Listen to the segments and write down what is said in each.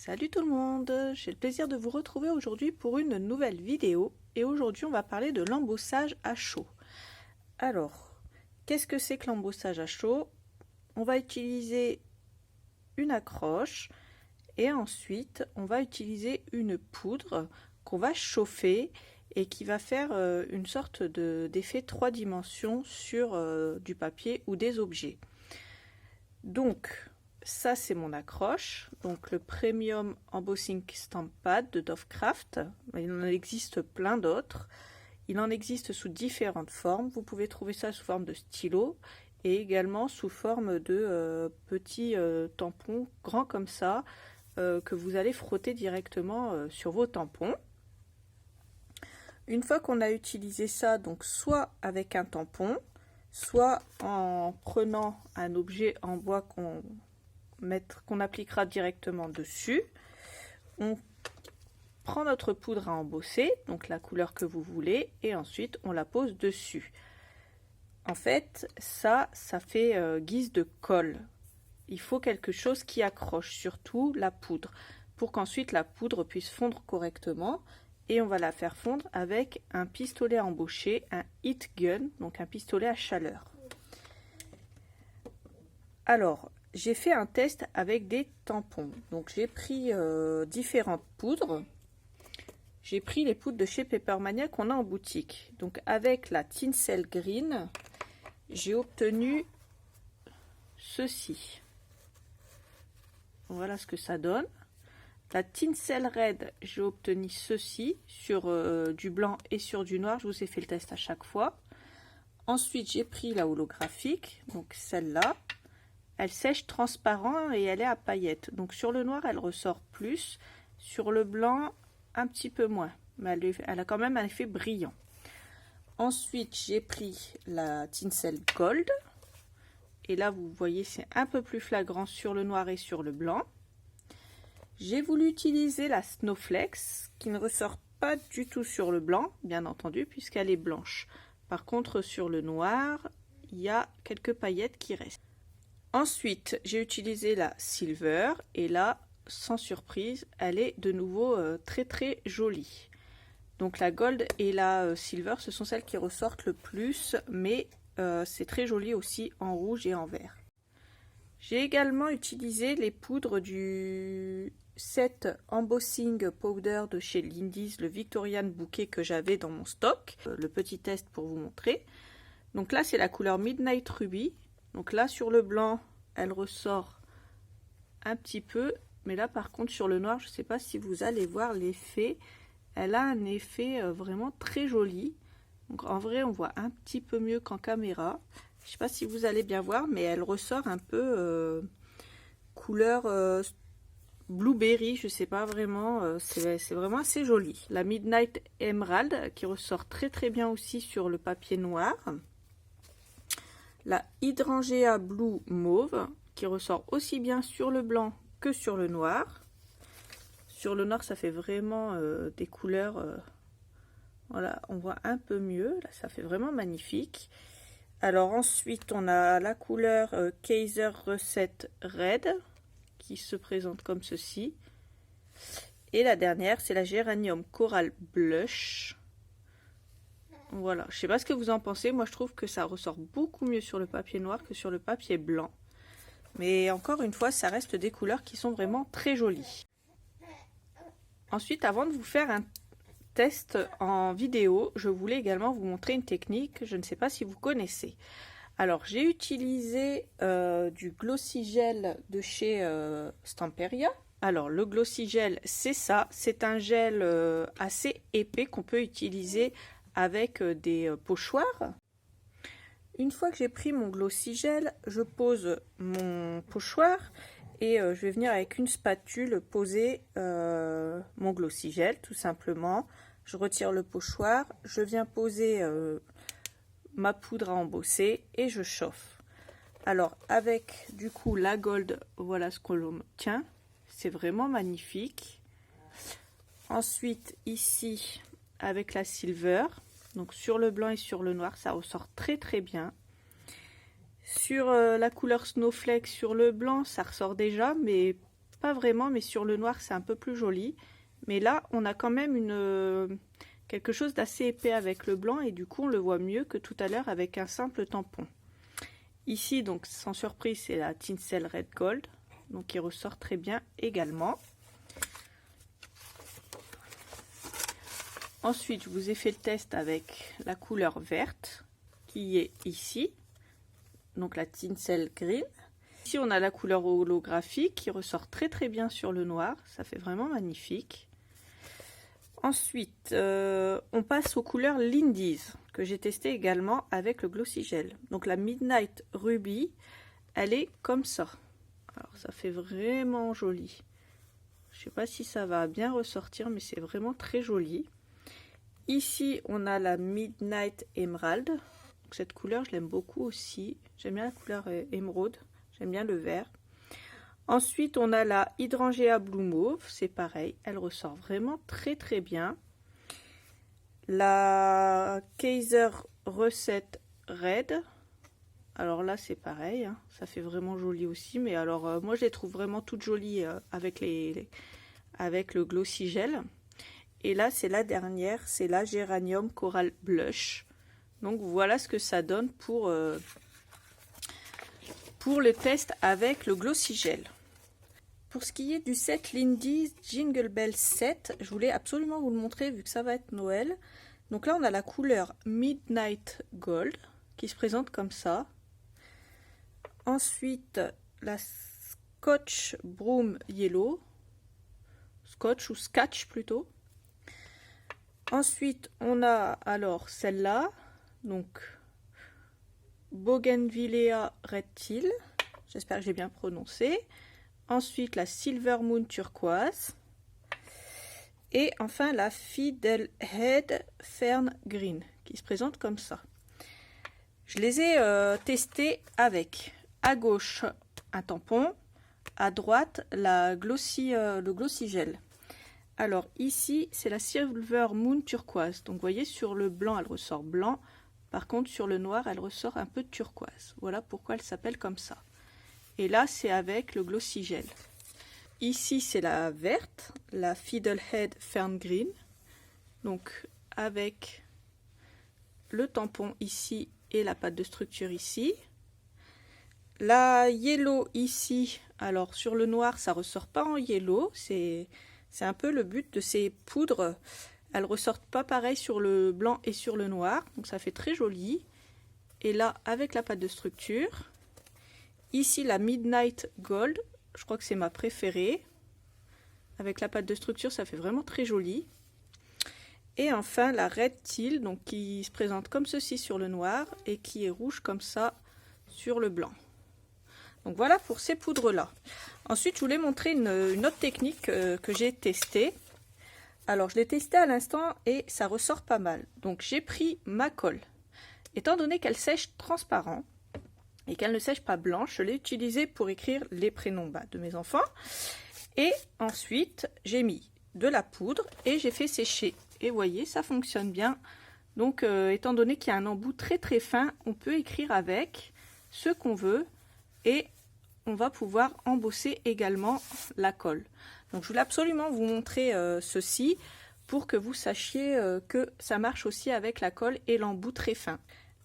Salut tout le monde, j'ai le plaisir de vous retrouver aujourd'hui pour une nouvelle vidéo et aujourd'hui on va parler de l'embossage à chaud. Alors, qu'est-ce que c'est que l'embossage à chaud? On va utiliser une accroche et ensuite on va utiliser une poudre qu'on va chauffer et qui va faire une sorte d'effet 3 dimensions sur du papier ou des objets. Donc, ça c'est mon accroche, donc le Premium Embossing Stamp Pad de Dovecraft. Il en existe plein d'autres. Il en existe sous différentes formes. Vous pouvez trouver ça sous forme de stylo et également sous forme de petits tampons grands comme ça que vous allez frotter directement sur vos tampons. Une fois qu'on a utilisé ça, donc soit avec un tampon, soit en prenant un objet en bois qu'on appliquera directement dessus, on prend notre poudre à embosser, donc la couleur que vous voulez, et ensuite on la pose dessus. En fait, ça fait guise de colle. Il faut quelque chose qui accroche, surtout la poudre, pour qu'ensuite la poudre puisse fondre correctement. Et on va la faire fondre avec un pistolet à embaucher, un heat gun, donc un pistolet à chaleur. Alors, j'ai fait un test avec des tampons. Donc j'ai pris différentes poudres. J'ai pris les poudres de chez Papermania qu'on a en boutique. Donc avec la Tinsel Green, j'ai obtenu ceci. Voilà ce que ça donne. La Tinsel Red, j'ai obtenu ceci sur du blanc et sur du noir. Je vous ai fait le test à chaque fois. Ensuite, j'ai pris la holographique, donc celle-là. Elle sèche transparent et elle est à paillettes. Donc sur le noir, elle ressort plus. Sur le blanc, un petit peu moins. Mais elle a quand même un effet brillant. Ensuite, j'ai pris la Tinsel Gold. Et là, vous voyez, c'est un peu plus flagrant sur le noir et sur le blanc. J'ai voulu utiliser la Snowflex, qui ne ressort pas du tout sur le blanc, bien entendu, puisqu'elle est blanche. Par contre, sur le noir, il y a quelques paillettes qui restent. Ensuite, j'ai utilisé la Silver, et là, sans surprise, elle est de nouveau très très jolie. Donc la Gold et la Silver, ce sont celles qui ressortent le plus, mais c'est très joli aussi en rouge et en vert. J'ai également utilisé les poudres du set Embossing Powder de chez Lindy's, le Victorian Bouquet que j'avais dans mon stock. Le petit test pour vous montrer. Donc là, c'est la couleur Midnight Ruby. Donc là, sur le blanc, elle ressort un petit peu. Mais là, par contre, sur le noir, je ne sais pas si vous allez voir l'effet. Elle a un effet vraiment très joli. Donc en vrai, on voit un petit peu mieux qu'en caméra. Je ne sais pas si vous allez bien voir, mais elle ressort un peu couleur blueberry, je ne sais pas vraiment, c'est vraiment assez joli. La Midnight Emerald qui ressort très très bien aussi sur le papier noir. La Hydrangea Blue Mauve qui ressort aussi bien sur le blanc que sur le noir. Sur le noir, ça fait vraiment des couleurs, voilà, on voit un peu mieux, là ça fait vraiment magnifique. Alors ensuite, on a la couleur Kaiser Recette Red qui se présente comme ceci. Et la dernière, c'est la Géranium Coral Blush. Voilà, je sais pas ce que vous en pensez. Moi, je trouve que ça ressort beaucoup mieux sur le papier noir que sur le papier blanc. Mais encore une fois, ça reste des couleurs qui sont vraiment très jolies. Ensuite, avant de vous faire un test en vidéo, je voulais également vous montrer une technique, je ne sais pas si vous connaissez. Alors j'ai utilisé du Glossy Gel de chez Stamperia. Alors le Glossy Gel, c'est ça, c'est un gel assez épais qu'on peut utiliser avec des pochoirs. Une fois que j'ai pris mon Glossy Gel, je pose mon pochoir et je vais venir avec une spatule poser mon Glossy Gel tout simplement. Je retire le pochoir, je viens poser ma poudre à embosser et je chauffe. Alors avec du coup la Gold, voilà ce qu'on obtient. C'est vraiment magnifique. Ensuite ici avec la Silver, donc sur le blanc et sur le noir, ça ressort très très bien. Sur la couleur Snowflake sur le blanc, ça ressort déjà, mais pas vraiment, mais sur le noir c'est un peu plus joli. Mais là on a quand même quelque chose d'assez épais avec le blanc et du coup on le voit mieux que tout à l'heure avec un simple tampon. Ici donc sans surprise c'est la Tinsel Red Gold, donc qui ressort très bien également. Ensuite je vous ai fait le test avec la couleur verte qui est ici, donc la Tinsel Green. Ici on a la couleur holographique qui ressort très bien sur le noir, ça fait vraiment magnifique. Ensuite on passe aux couleurs Lindy's que j'ai testé également avec le Glossy Gel. Donc la Midnight Ruby, elle est comme ça. Alors ça fait vraiment joli. Je sais pas si ça va bien ressortir, mais c'est vraiment très joli. Ici on a la Midnight Emerald. Donc, cette couleur je l'aime beaucoup aussi. J'aime bien la couleur émeraude. J'aime bien le vert. Ensuite, on a la Hydrangea Blue Mauve. C'est pareil, elle ressort vraiment très bien. La Kaiser Recette Red. Alors là, c'est pareil. Hein, ça fait vraiment joli aussi. Mais alors, moi, je les trouve vraiment toutes jolies avec le Glossy Gel. Et là, c'est la dernière. C'est la Géranium Coral Blush. Donc, voilà ce que ça donne pour le test avec le Glossy Gel. Pour ce qui est du set Lindy's Jingle Bell Set, je voulais absolument vous le montrer vu que ça va être Noël. Donc là on a la couleur Midnight Gold qui se présente comme ça. Ensuite la Scotch Broom Yellow, Scotch ou Scotch plutôt. Ensuite on a alors celle-là, donc Bougainvillea Red Teal, j'espère que j'ai bien prononcé. Ensuite la Silver Moon Turquoise. Et enfin la Fiddlehead Fern Green qui se présente comme ça. Je les ai testés avec à gauche un tampon, à droite le Glossy Gel. Alors ici c'est la Silver Moon Turquoise. Donc vous voyez sur le blanc elle ressort blanc. Par contre sur le noir elle ressort un peu turquoise. Voilà pourquoi elle s'appelle comme ça. Et là c'est avec le Glossy Gel. Ici c'est la verte, la Fiddlehead Fern Green. Donc avec le tampon ici et la pâte de structure ici. La yellow ici, alors sur le noir ça ressort pas en yellow. C'est un peu le but de ces poudres. Elles ressortent pas pareil sur le blanc et sur le noir. Donc ça fait très joli. Et là avec la pâte de structure. Ici la Midnight Gold, je crois que c'est ma préférée. Avec la pâte de structure, ça fait vraiment très joli. Et enfin la Red Teal, donc qui se présente comme ceci sur le noir et qui est rouge comme ça sur le blanc. Donc voilà pour ces poudres là. Ensuite je voulais montrer une autre technique que j'ai testée. Alors je l'ai testée à l'instant et ça ressort pas mal. Donc j'ai pris ma colle. Étant donné qu'elle sèche transparent, et qu'elle ne sèche pas blanche, je l'ai utilisée pour écrire les prénoms de mes enfants. Et ensuite, j'ai mis de la poudre et j'ai fait sécher. Et vous voyez, ça fonctionne bien. Donc, étant donné qu'il y a un embout très fin, on peut écrire avec ce qu'on veut et on va pouvoir embosser également la colle. Donc, je voulais absolument vous montrer ceci pour que vous sachiez que ça marche aussi avec la colle et l'embout très fin.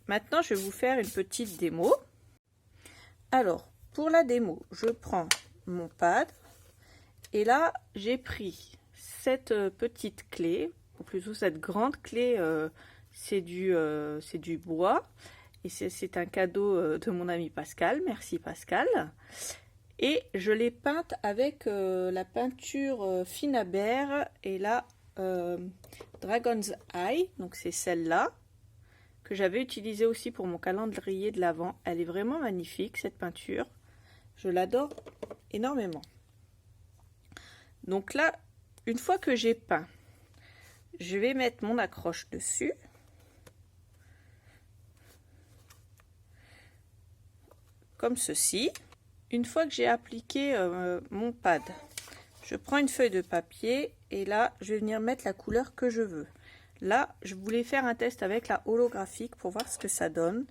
Maintenant, je vais vous faire une petite démo. Alors, pour la démo, je prends mon pad et là, j'ai pris cette petite clé, ou plutôt cette grande clé, c'est du bois et c'est un cadeau de mon ami Pascal, merci Pascal. Et je l'ai peinte avec la peinture Finnabair et la Dragon's Eye, donc c'est celle-là. Que j'avais utilisé aussi pour mon calendrier de l'Avent. Elle est vraiment magnifique cette peinture. Je l'adore énormément. Donc là, une fois que j'ai peint, je vais mettre mon accroche dessus. Comme ceci. Une fois que j'ai appliqué mon pad, je prends une feuille de papier et là, je vais venir mettre la couleur que je veux. Là, je voulais faire un test avec la holographique pour voir ce que ça donne,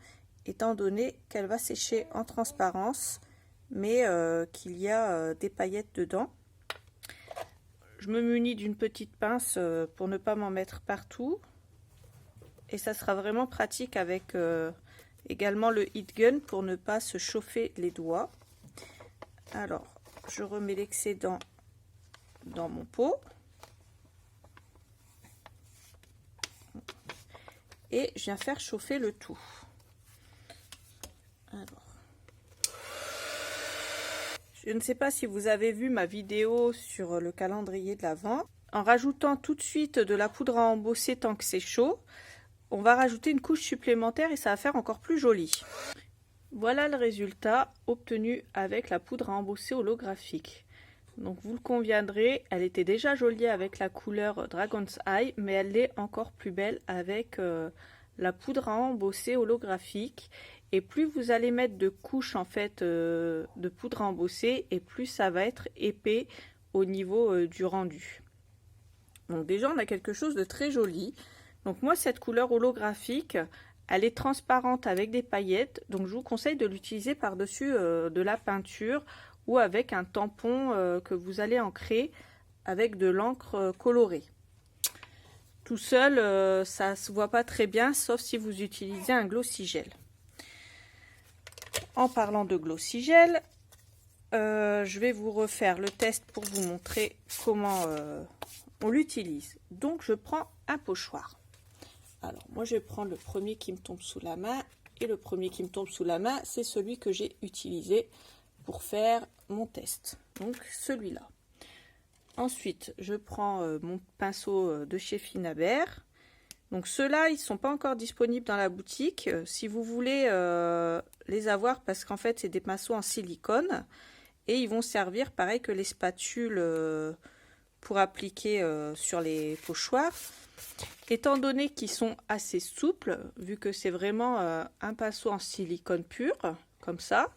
étant donné qu'elle va sécher en transparence, mais qu'il y a des paillettes dedans. je me munis d'une petite pince pour ne pas m'en mettre partout. Et ça sera vraiment pratique avec également le heat gun pour ne pas se chauffer les doigts. Alors, je remets l'excédent dans mon pot. Et je viens faire chauffer le tout. Alors, je ne sais pas si vous avez vu ma vidéo sur le calendrier de l'Avent. En rajoutant tout de suite de la poudre à embosser tant que c'est chaud, on va rajouter une couche supplémentaire et ça va faire encore plus joli. Voilà le résultat obtenu avec la poudre à embosser holographique. Donc vous le conviendrez, elle était déjà jolie avec la couleur Dragon's Eye, mais elle est encore plus belle avec la poudre à embosser holographique. Et plus vous allez mettre de couches en fait de poudre à embosser, et plus ça va être épais au niveau du rendu. Donc déjà on a quelque chose de très joli. Donc moi cette couleur holographique, elle est transparente avec des paillettes, donc je vous conseille de l'utiliser par-dessus de la peinture ou avec un tampon que vous allez ancrer avec de l'encre colorée. Tout seul, ça ne se voit pas très bien, sauf si vous utilisez un glossy gel. En parlant de glossy gel, je vais vous refaire le test pour vous montrer comment on l'utilise. Donc je prends un pochoir. Alors moi je vais prendre le premier qui me tombe sous la main, et le premier qui me tombe sous la main c'est celui que j'ai utilisé pour faire mon test, donc celui-là. Ensuite je prends mon pinceau de chez Finabert. Donc ceux-là ils sont pas encore disponibles dans la boutique, si vous voulez les avoir, parce qu'en fait c'est des pinceaux en silicone et ils vont servir pareil que les spatules pour appliquer sur les pochoirs. Étant donné qu'ils sont assez souples, vu que c'est vraiment un pinceau en silicone pur, comme ça,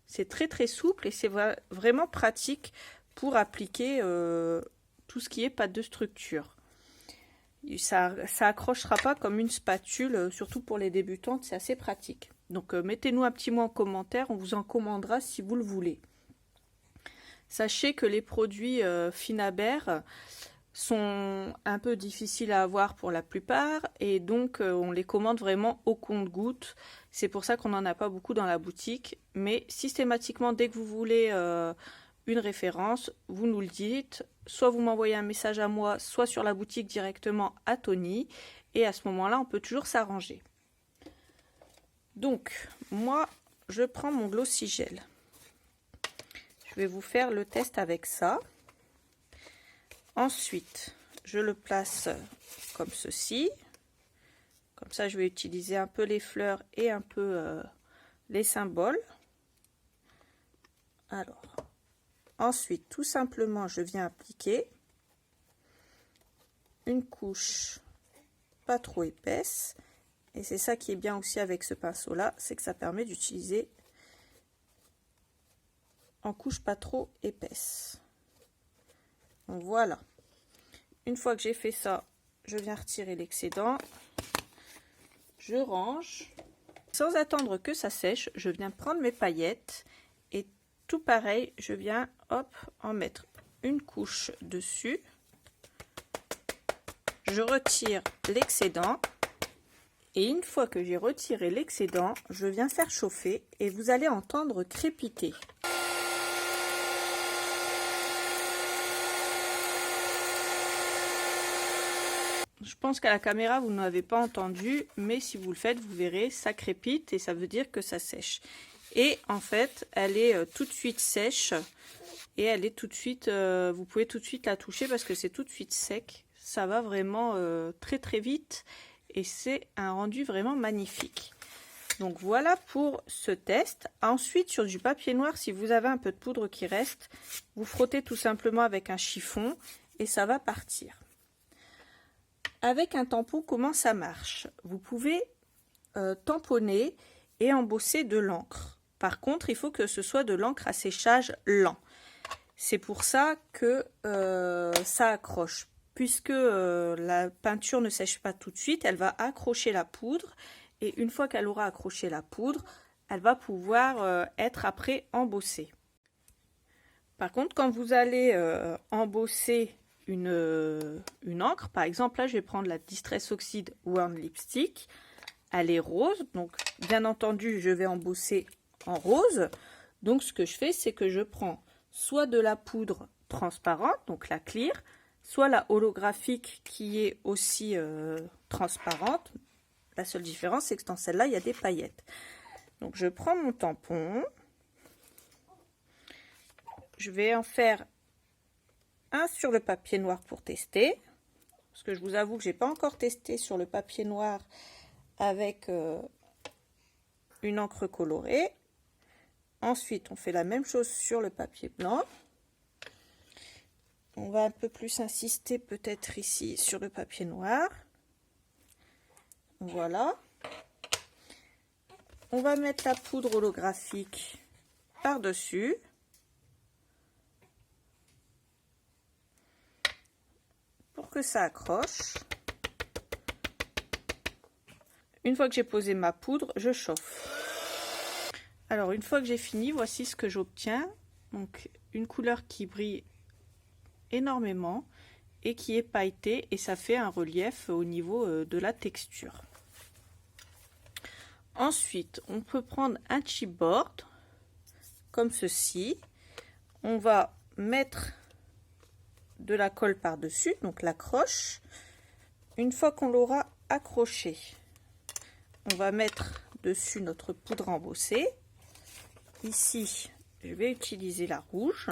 c'est très très souple et c'est vraiment pratique pour appliquer tout ce qui est pâte de structure. Ça accrochera pas comme une spatule, surtout pour les débutantes, c'est assez pratique. Donc mettez-nous un petit mot en commentaire, on vous en commandera si vous le voulez. Sachez que les produits Finabert sont un peu difficiles à avoir pour la plupart et donc on les commande vraiment au compte-gouttes. C'est pour ça qu'on n'en a pas beaucoup dans la boutique, mais systématiquement dès que vous voulez une référence, vous nous le dites, soit vous m'envoyez un message à moi, soit sur la boutique directement à Tony, et à ce moment-là on peut toujours s'arranger. Donc moi je prends mon glossy gel, je vais vous faire le test avec ça. Ensuite, je le place comme ceci. Comme ça, je vais utiliser un peu les fleurs et un peu les symboles. Alors, ensuite, tout simplement, je viens appliquer une couche pas trop épaisse. Et c'est ça qui est bien aussi avec ce pinceau-là, c'est que ça permet d'utiliser en couche pas trop épaisse. Donc voilà, une fois que j'ai fait ça, je viens retirer l'excédent, je range. Sans attendre que ça sèche, je viens prendre mes paillettes et tout pareil, je viens hop en mettre une couche dessus. Je retire l'excédent et une fois que j'ai retiré l'excédent, je viens faire chauffer et vous allez entendre crépiter. Je pense qu'à la caméra vous n'avez pas entendu, mais si vous le faites vous verrez, ça crépite et ça veut dire que ça sèche. Et en fait elle est tout de suite sèche et elle est tout de suite, vous pouvez tout de suite la toucher parce que c'est tout de suite sec. Ça va vraiment très très vite et c'est un rendu vraiment magnifique. Donc voilà pour ce test. Ensuite sur du papier noir, si vous avez un peu de poudre qui reste, vous frottez tout simplement avec un chiffon et ça va partir. Avec un tampon, comment ça marche? Vous pouvez tamponner et embosser de l'encre. Par contre, il faut que ce soit de l'encre à séchage lent. C'est pour ça que ça accroche. Puisque la peinture ne sèche pas tout de suite, elle va accrocher la poudre. Et une fois qu'elle aura accroché la poudre, elle va pouvoir être après embossée. Par contre, quand vous allez embosser une encre. Par exemple, là, je vais prendre la Distress Oxide Worn Lipstick. Elle est rose, donc bien entendu, je vais embosser en rose. Donc, ce que je fais, c'est que je prends soit de la poudre transparente, donc la clear, soit la holographique qui est aussi transparente. La seule différence, c'est que dans celle-là, il y a des paillettes. Donc, je prends mon tampon. Je vais en faire un sur le papier noir pour tester. Parce que je vous avoue que je n'ai pas encore testé sur le papier noir avec une encre colorée. Ensuite, on fait la même chose sur le papier blanc. On va un peu plus insister peut-être ici sur le papier noir. Voilà. On va mettre la poudre holographique par-dessus. Pour que ça accroche. Une fois que j'ai posé ma poudre, je chauffe. Alors, une fois que j'ai fini, voici ce que j'obtiens. Donc, une couleur qui brille énormément et qui est pailletée, et ça fait un relief au niveau de la texture. Ensuite, on peut prendre un chipboard comme ceci. On va mettre de la colle par-dessus, donc l'accroche. Une fois qu'on l'aura accroché, on va mettre dessus notre poudre embossée. Ici, je vais utiliser la rouge.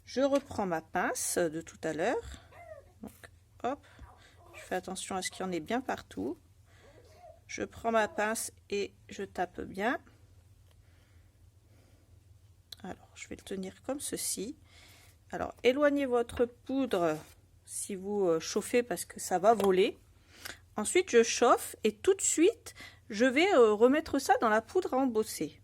Je reprends ma pince de tout à l'heure. Hop, je fais attention à ce qu'il y en ait bien partout. Je prends ma pince et je tape bien. Alors, je vais le tenir comme ceci. Alors, éloignez votre poudre si vous chauffez parce que ça va voler. Ensuite, je chauffe et tout de suite, je vais remettre ça dans la poudre à embosser.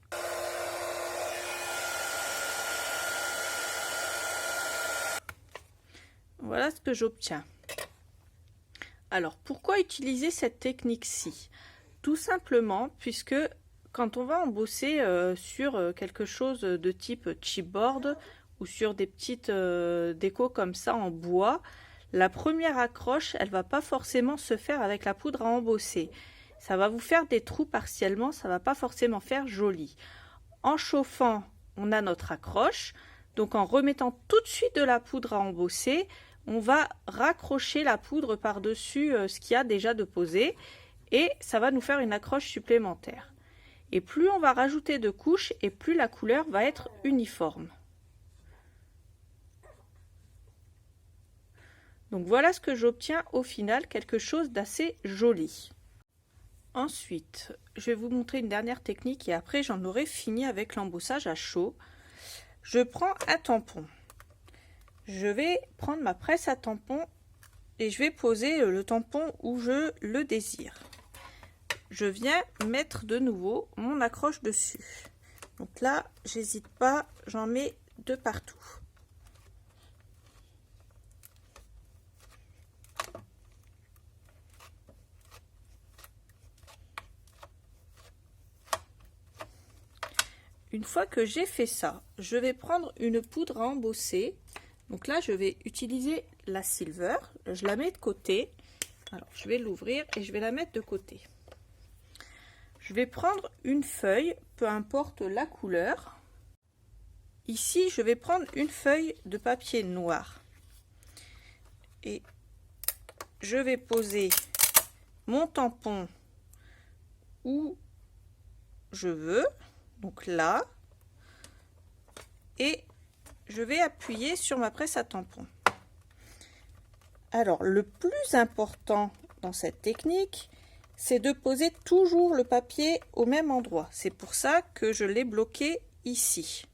Voilà ce que j'obtiens. Alors, pourquoi utiliser cette technique-ci? Tout simplement, puisque quand on va embosser sur quelque chose de type chipboard ou sur des petites décos comme ça en bois, la première accroche, elle va pas forcément se faire avec la poudre à embosser. Ça va vous faire des trous partiellement, ça va pas forcément faire joli. En chauffant, on a notre accroche. Donc en remettant tout de suite de la poudre à embosser, on va raccrocher la poudre par-dessus ce qu'il y a déjà de posé et ça va nous faire une accroche supplémentaire. Et plus on va rajouter de couches et plus la couleur va être uniforme. Donc voilà ce que j'obtiens au final, quelque chose d'assez joli. Ensuite, je vais vous montrer une dernière technique et après j'en aurai fini avec l'embossage à chaud. Je prends un tampon. Je vais prendre ma presse à tampon et je vais poser le tampon où je le désire. Je viens mettre de nouveau mon accroche dessus. Donc là, j'hésite pas, j'en mets de partout. Une fois que j'ai fait ça, je vais prendre une poudre à embosser. Donc là, je vais utiliser la silver. Je la mets de côté. Alors, je vais l'ouvrir et je vais la mettre de côté. Je vais prendre une feuille, peu importe la couleur. Ici, je vais prendre une feuille de papier noir. Et je vais poser mon tampon où je veux. Donc là. Et je vais appuyer sur ma presse à tampon. Alors, le plus important dans cette technique, c'est de poser toujours le papier au même endroit. C'est pour ça que je l'ai bloqué ici.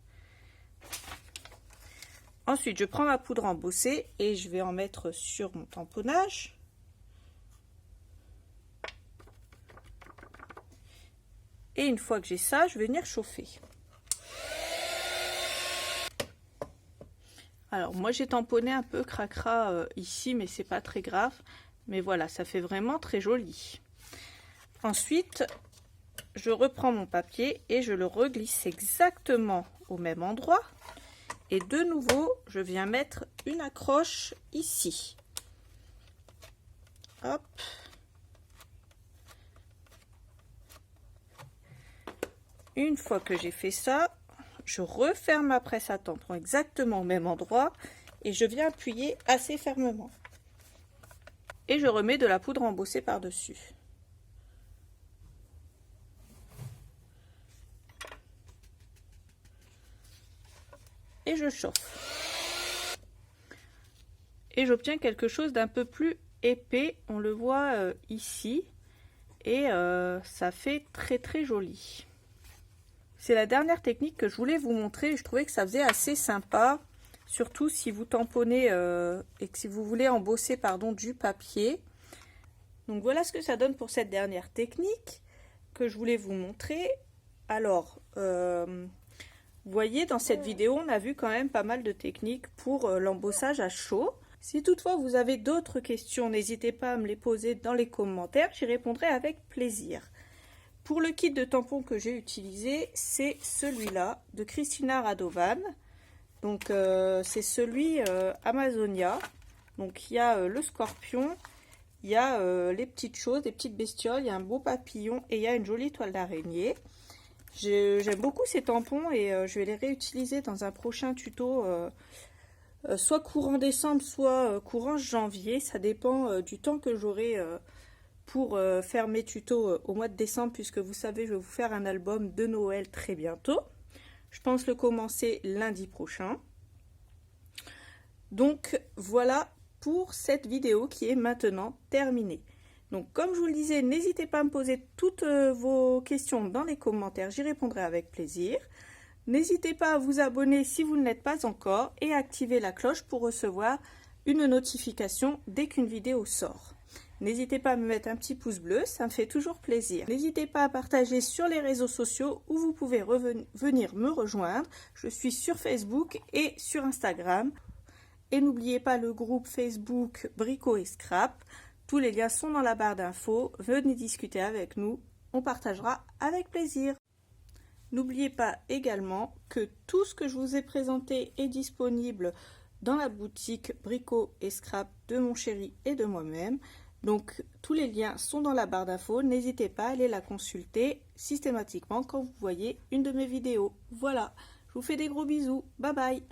Ensuite, je prends ma poudre embossée et je vais en mettre sur mon tamponnage. Et une fois que j'ai ça, je vais venir chauffer. Alors moi j'ai tamponné un peu cracra ici, mais c'est pas très grave. Mais voilà, ça fait vraiment très joli. Ensuite, je reprends mon papier et je le reglisse exactement au même endroit. Et de nouveau, je viens mettre une accroche ici. Hop. Une fois que j'ai fait ça, je referme ma presse à tampon exactement au même endroit et je viens appuyer assez fermement. Et je remets de la poudre embossée par-dessus. Et je chauffe. Et j'obtiens quelque chose d'un peu plus épais. On le voit ici. Et ça fait très joli. C'est la dernière technique que je voulais vous montrer. Je trouvais que ça faisait assez sympa. Surtout si vous tamponnez et que si vous voulez embosser du papier. Donc voilà ce que ça donne pour cette dernière technique que je voulais vous montrer. Alors, vous voyez, dans cette vidéo, on a vu quand même pas mal de techniques pour l'embossage à chaud. Si toutefois vous avez d'autres questions, n'hésitez pas à me les poser dans les commentaires, j'y répondrai avec plaisir. Pour le kit de tampons que j'ai utilisé, c'est celui-là de Christina Radovan. Donc c'est celui Amazonia. Donc il y a le scorpion, il y a les petites choses, les petites bestioles, il y a un beau papillon et il y a une jolie toile d'araignée. J'aime beaucoup ces tampons et je vais les réutiliser dans un prochain tuto, soit courant décembre, soit courant janvier. Ça dépend du temps que j'aurai pour faire mes tutos au mois de décembre, puisque vous savez, je vais vous faire un album de Noël très bientôt. Je pense le commencer lundi prochain. Donc voilà pour cette vidéo qui est maintenant terminée. Donc comme je vous le disais, n'hésitez pas à me poser toutes vos questions dans les commentaires, j'y répondrai avec plaisir. N'hésitez pas à vous abonner si vous ne l'êtes pas encore et à activer la cloche pour recevoir une notification dès qu'une vidéo sort. N'hésitez pas à me mettre un petit pouce bleu, ça me fait toujours plaisir. N'hésitez pas à partager sur les réseaux sociaux où vous pouvez venir me rejoindre. Je suis sur Facebook et sur Instagram. Et n'oubliez pas le groupe Facebook Brico et Scrap. Tous les liens sont dans la barre d'infos. Venez discuter avec nous. On partagera avec plaisir. N'oubliez pas également que tout ce que je vous ai présenté est disponible dans la boutique Brico et Scrap de mon chéri et de moi-même. Donc tous les liens sont dans la barre d'infos. N'hésitez pas à aller la consulter systématiquement quand vous voyez une de mes vidéos. Voilà, je vous fais des gros bisous. Bye bye.